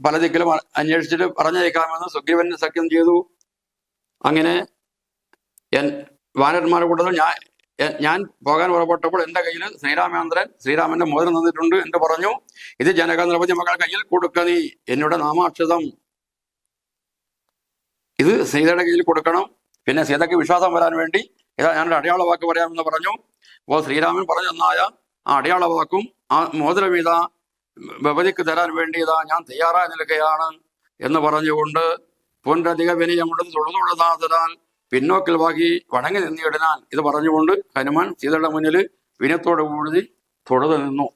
പല ദിക്കിലും അന്വേഷിച്ചിട്ട് പറഞ്ഞയക്കാമെന്ന് സുഗ്രീവൻ സഖ്യം ചെയ്തു. അങ്ങനെ വാനന്മാരുടെ കൂട്ടത്തിൽ ഞാൻ പോകാൻ പുറപ്പെട്ടപ്പോൾ എൻ്റെ കയ്യിൽ ശ്രീരാമന്റെ മോതിരം തന്നിട്ടുണ്ട് എന്ന് പറഞ്ഞു. ഇത് ജനക നിരവധി മക്കളുടെ കയ്യിൽ കൊടുക്ക നീ, എന്നോട് നാമാക്ഷതം ഇത് സീതയുടെ കയ്യിൽ കൊടുക്കണം. പിന്നെ സീതയ്ക്ക് വിശ്വാസം വരാൻ വേണ്ടി ഇതാ ഞാനൊരു അടയാള വാക്ക് പറയാമെന്ന് പറഞ്ഞു. അപ്പോൾ ശ്രീരാമൻ പറഞ്ഞു തന്നായ ആ അടയാള വാക്കും ആ മോതിരം ഇതാ ഭവതിക്ക് തരാൻ വേണ്ടി ഇതാ ഞാൻ തയ്യാറായി നിൽക്കുകയാണ് എന്ന് പറഞ്ഞുകൊണ്ട് പൊൻരധിക വിനയമുണ്ടെന്ന് തൊഴുതുകൊള്ളുന്നതിനാൽ പിന്നോക്കിൽ വാക്കി വണങ്ങി നിന്നിടനാൽ ഇത് പറഞ്ഞുകൊണ്ട് ഹനുമാൻ സീതയുടെ മുന്നിൽ വിനയത്തോടു കൂടി തൊഴുതു നിന്നു.